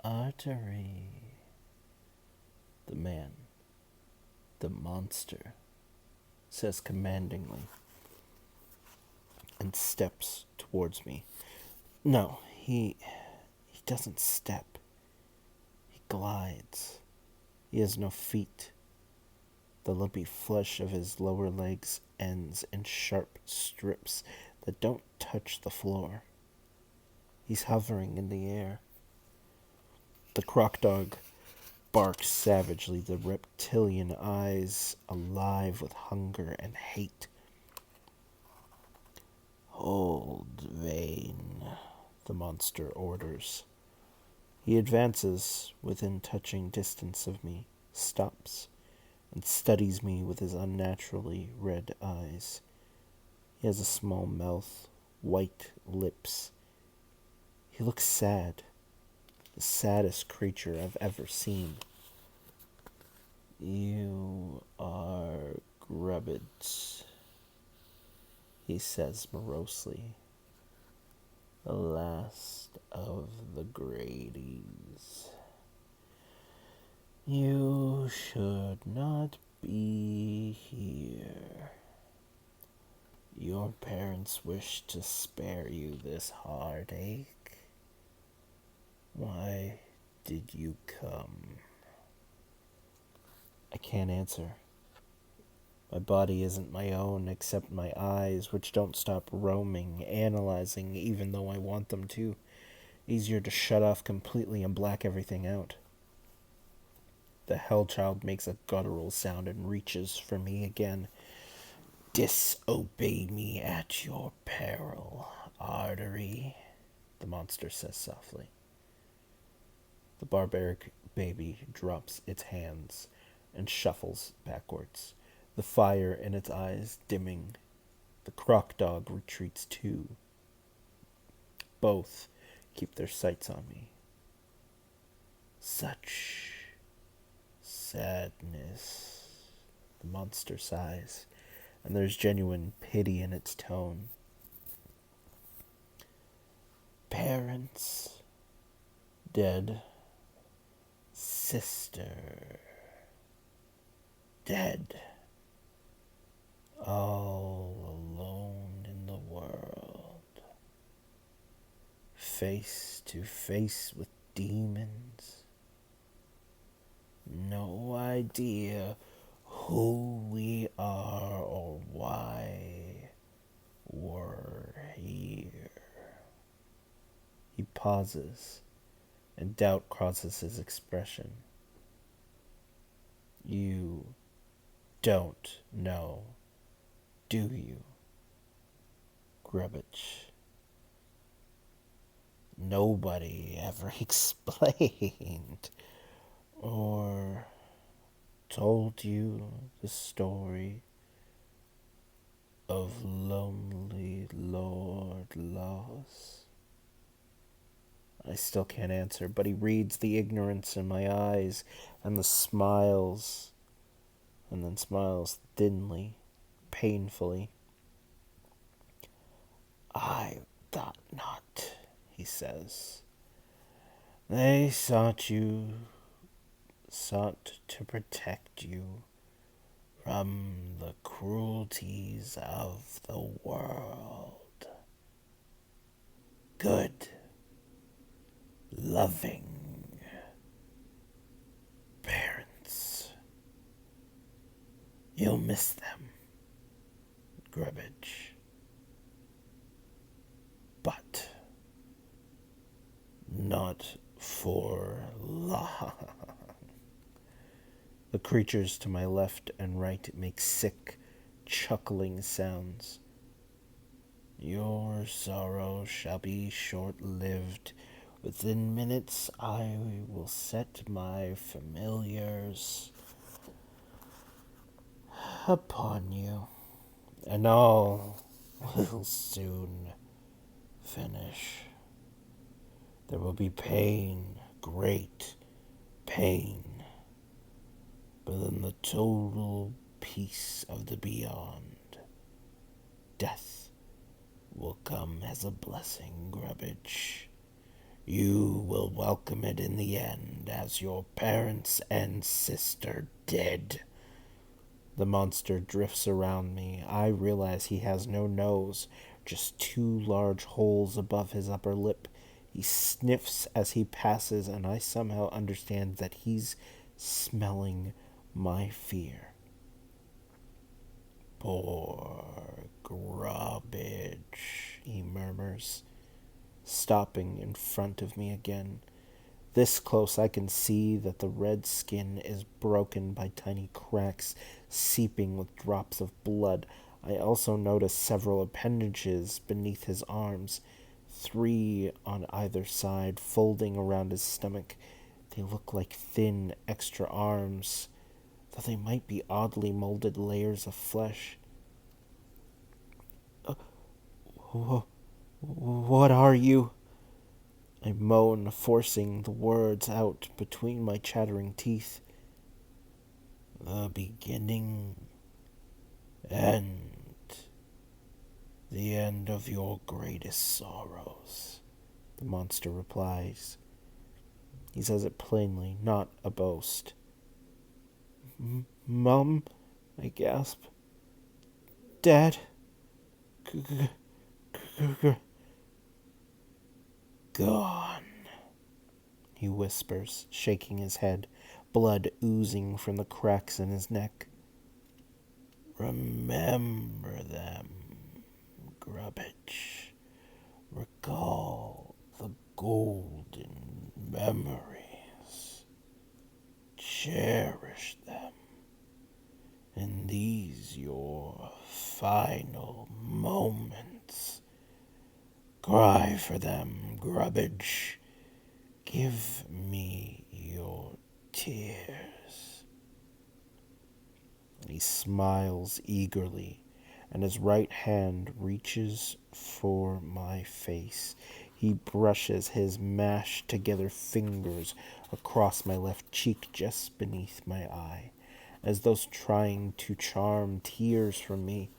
Artery. The man, the monster, says commandingly and steps towards me. No, he doesn't step. He glides. He has no feet. The lumpy flesh of his lower legs ends in sharp strips that don't touch the floor. He's hovering in the air. The croc dog barks savagely, the reptilian eyes alive with hunger and hate. Hold, Vane, the monster orders. He advances within touching distance of me, stops, and studies me with his unnaturally red eyes. He has a small mouth, white lips. He looks sad, the saddest creature I've ever seen. You are Grubbit, he says morosely. The last of the Grady's. You should not be here. Your parents wish to spare you this heartache. Why did you come? I can't answer. My body isn't my own except my eyes, which don't stop roaming, analyzing, even though I want them to. Easier to shut off completely and black everything out. The Hellchild makes a guttural sound and reaches for me again. Disobey me at your peril, Artery, the monster says softly. The barbaric baby drops its hands and shuffles backwards, the fire in its eyes dimming. The croc dog retreats too. Both keep their sights on me. Such sadness, the monster sighs, and there's genuine pity in its tone. Parents dead, sister dead, all alone in the world, face to face with demons. No idea who we are or why we're here. He pauses, and doubt crosses his expression. You don't know, do you, Grubbage? Nobody ever explained or told you the story of lonely Lord Loss? I still can't answer, but he reads the ignorance in my eyes and the smiles, and then smiles thinly, painfully. I thought not, he says. They sought to protect you from the cruelties of the world. Good, loving parents. You'll miss them, Grubbage. But not for long. The creatures to my left and right make sick, chuckling sounds. Your sorrow shall be short-lived. Within minutes I will set my familiars upon you, and all will soon finish. There will be pain, great pain, but then the total peace of the beyond. Death will come as a blessing, Grubbage. You will welcome it in the end as your parents and sister did. The monster drifts around me. I realize he has no nose, just two large holes above his upper lip. He sniffs as he passes, and I somehow understand that he's smelling my fear. Poor Grubbage, he murmurs, stopping in front of me again. This close, I can see that the red skin is broken by tiny cracks, seeping with drops of blood. I also notice several appendages beneath his arms, 3 on either side, folding around his stomach. They look like thin, extra arms, though they might be oddly molded layers of flesh. What are you? I moan, forcing the words out between my chattering teeth. The beginning and the end of your greatest sorrows, the monster replies. He says it plainly, not a boast. Mum, I gasp. Dad? Gone, he whispers, shaking his head, blood oozing from the cracks in his neck. Remember them, Grubbage. Recall the golden memories. Cherish them. In these your final moments. Cry for them, Grubbage. Give me your tears. He smiles eagerly, and his right hand reaches for my face. He brushes his mashed together fingers across my left cheek just beneath my eye, as though trying to charm tears from me.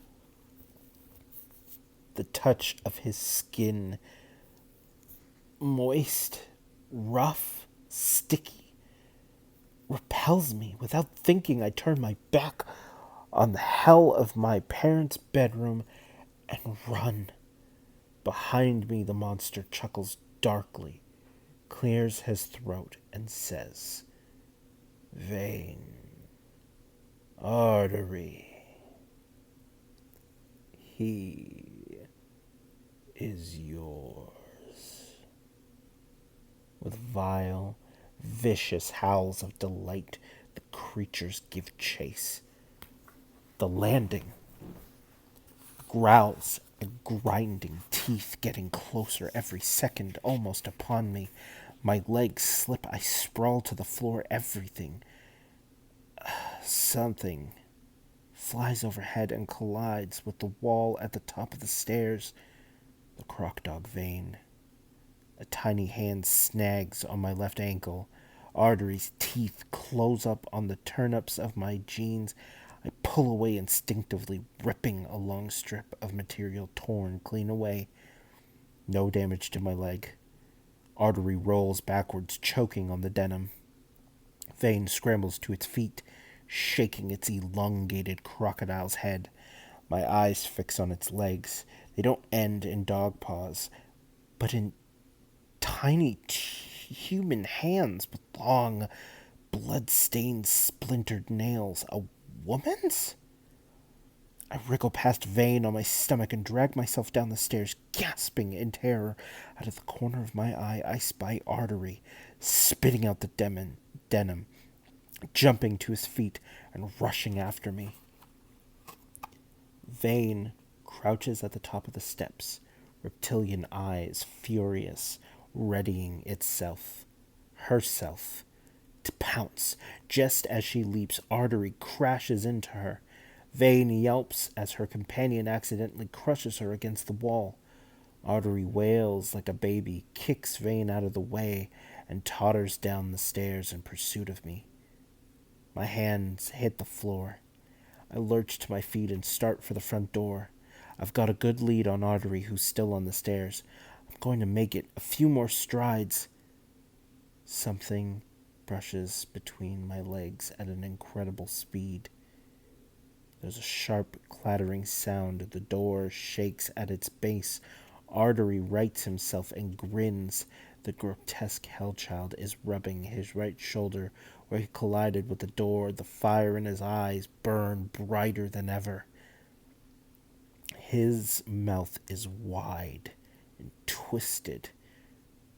The touch of his skin, moist, rough, sticky, repels me. Without thinking, I turn my back on the hell of my parents' bedroom and run. Behind me, the monster chuckles darkly, clears his throat, and says, Vein, artery, he is yours. With vile, vicious howls of delight, the creatures give chase. The landing, growls and grinding teeth getting closer every second, almost upon me. My legs slip, I sprawl to the floor, everything. Something flies overhead and collides with the wall at the top of the stairs. The croc dog Vein. A tiny hand snags on my left ankle. Artery's teeth close up on the turnips of my jeans. I pull away instinctively, ripping a long strip of material torn clean away. No damage to my leg. Artery rolls backwards, choking on the denim. Vein scrambles to its feet, shaking its elongated crocodile's head. My eyes fix on its legs. They don't end in dog paws, but in tiny human hands with long, blood-stained, splintered nails. A woman's? I wriggle past Vein on my stomach and drag myself down the stairs, gasping in terror. Out of the corner of my eye, I spy Artery, spitting out the denim, jumping to his feet and rushing after me. Vein crouches at the top of the steps, reptilian eyes furious, readying herself, to pounce. Just as she leaps, Artery crashes into her. Vein yelps as her companion accidentally crushes her against the wall. Artery wails like a baby, kicks Vein out of the way, and totters down the stairs in pursuit of me. My hands hit the floor. I lurch to my feet and start for the front door. I've got a good lead on Artery, who's still on the stairs. I'm going to make it. A few more strides. Something brushes between my legs at an incredible speed. There's a sharp, clattering sound. The door shakes at its base. Artery rights himself and grins. The grotesque Hellchild is rubbing his right shoulder where he collided with the door. The fire in his eyes burn brighter than ever. His mouth is wide and twisted.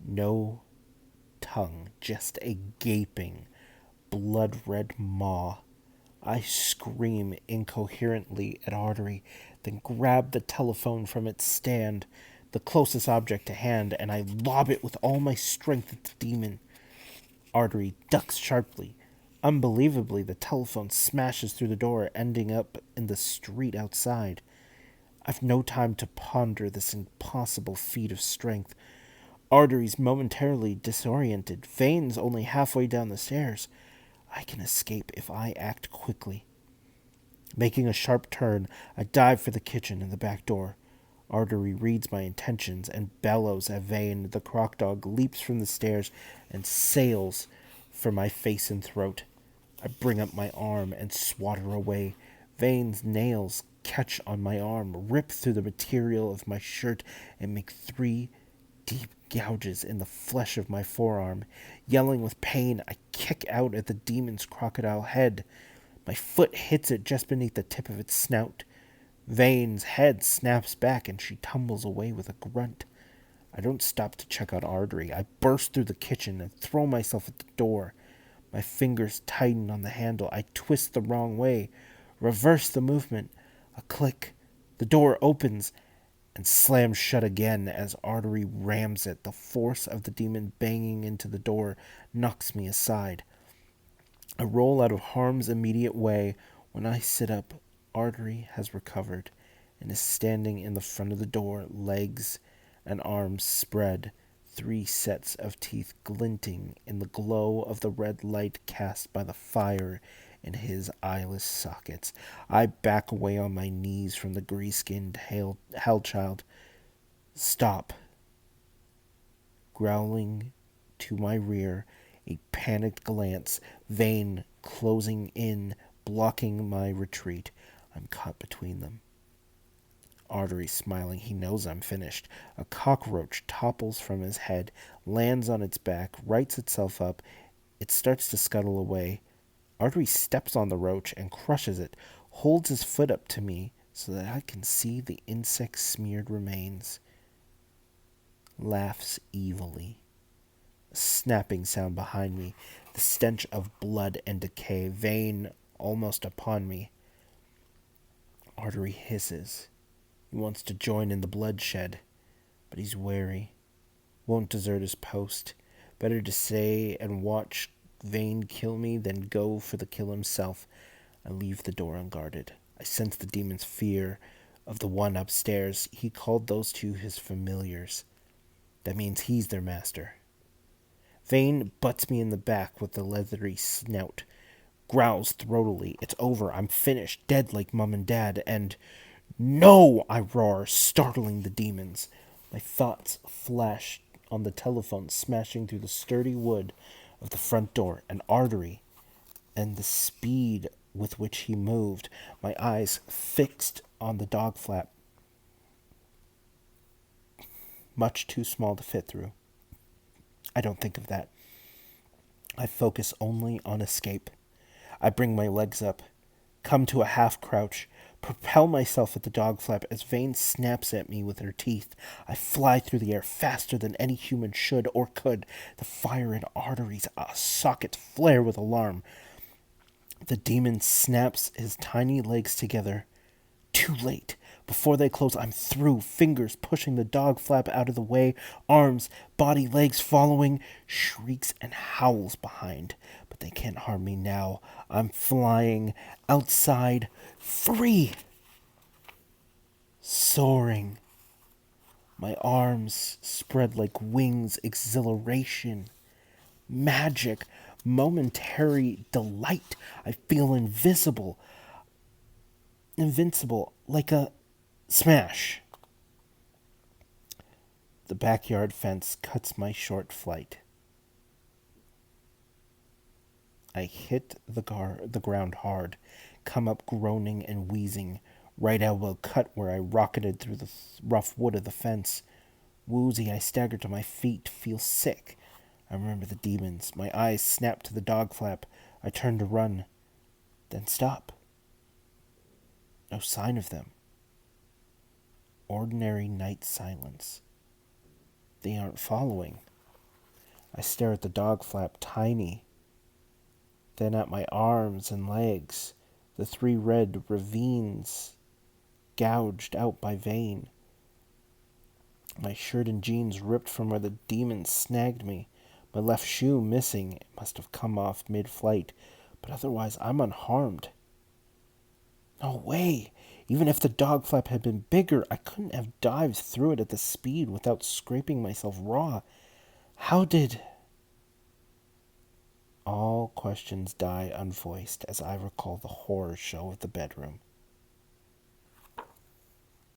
No tongue, just a gaping, blood-red maw. I scream incoherently at Artery, then grab the telephone from its stand, the closest object to hand, and I lob it with all my strength at the demon. Artery ducks sharply. Unbelievably, the telephone smashes through the door, ending up in the street outside. I've no time to ponder this impossible feat of strength. Artery's momentarily disoriented. Vane's only halfway down the stairs. I can escape if I act quickly. Making a sharp turn, I dive for the kitchen and the back door. Artery reads my intentions and bellows at Vane. The croc dog leaps from the stairs and sails for my face and throat. I bring up my arm and swat her away. Vane's nails catch on my arm, rip through the material of my shirt, and make 3 deep gouges in the flesh of my forearm. Yelling with pain, I kick out at the demon's crocodile head. My foot hits it just beneath the tip of its snout. Vane's head snaps back and she tumbles away with a grunt. I don't stop to check out Artery. I burst through the kitchen and throw myself at the door. My fingers tighten on the handle. I twist the wrong way, reverse the movement. A click. The door opens and slams shut again as Artery rams it. The force of the demon banging into the door knocks me aside. I roll out of harm's immediate way. When I sit up, Artery has recovered and is standing in the front of the door, legs and arms spread, 3 sets of teeth glinting in the glow of the red light cast by the fire in his eyeless sockets. I back away on my knees from the grey-skinned Hellchild. Stop. Growling to my rear, a panicked glance, Vane closing in, blocking my retreat. I'm caught between them. Artery smiling. He knows I'm finished. A cockroach topples from his head, lands on its back, rights itself up. It starts to scuttle away. Artery steps on the roach and crushes it, holds his foot up to me so that I can see the insect-smeared remains. Laughs evilly. A snapping sound behind me, the stench of blood and decay, Vane almost upon me. Artery hisses. He wants to join in the bloodshed, but he's wary. Won't desert his post. Better to stay and watch Vane kill me than go for the kill himself. I leave the door unguarded. I sense the demon's fear of the one upstairs. He called those 2 his familiars. That means he's their master. Vane butts me in the back with the leathery snout. Growls throatily. It's over. I'm finished. Dead like Mum and Dad. And... "No!" I roar, startling the demons. My thoughts flash on the telephone smashing through the sturdy wood of the front door, an Artery, and the speed with which he moved, my eyes fixed on the dog flap, much too small to fit through. I don't think of that. I focus only on escape. I bring my legs up, come to a half crouch, propel myself at the dog flap as Vane snaps at me with her teeth. I fly through the air faster than any human should or could. The fire in Artery's sockets flare with alarm. The demon snaps his tiny legs together. Too late. Before they close, I'm through, fingers pushing the dog flap out of the way, arms, body, legs following, shrieks and howls behind. But they can't harm me now. I'm flying, outside, free, soaring. My arms spread like wings, exhilaration, magic, momentary delight. I feel invincible, like a smash. The backyard fence cuts my short flight. I hit the ground hard, come up groaning and wheezing, right elbow cut where I rocketed through the rough wood of the fence. Woozy, I stagger to my feet, feel sick. I remember the demons. My eyes snap to the dog flap. I turn to run, then stop. No sign of them. Ordinary night silence. They aren't following. I stare at the dog flap, tiny. Then at my arms and legs, the 3 red ravines gouged out by vein. My shirt and jeans ripped from where the demons snagged me. My left shoe missing. It must have come off mid-flight, but otherwise I'm unharmed. No way! Even if the dog flap had been bigger, I couldn't have dived through it at the speed without scraping myself raw. How did... All questions die unvoiced as I recall the horror show of the bedroom.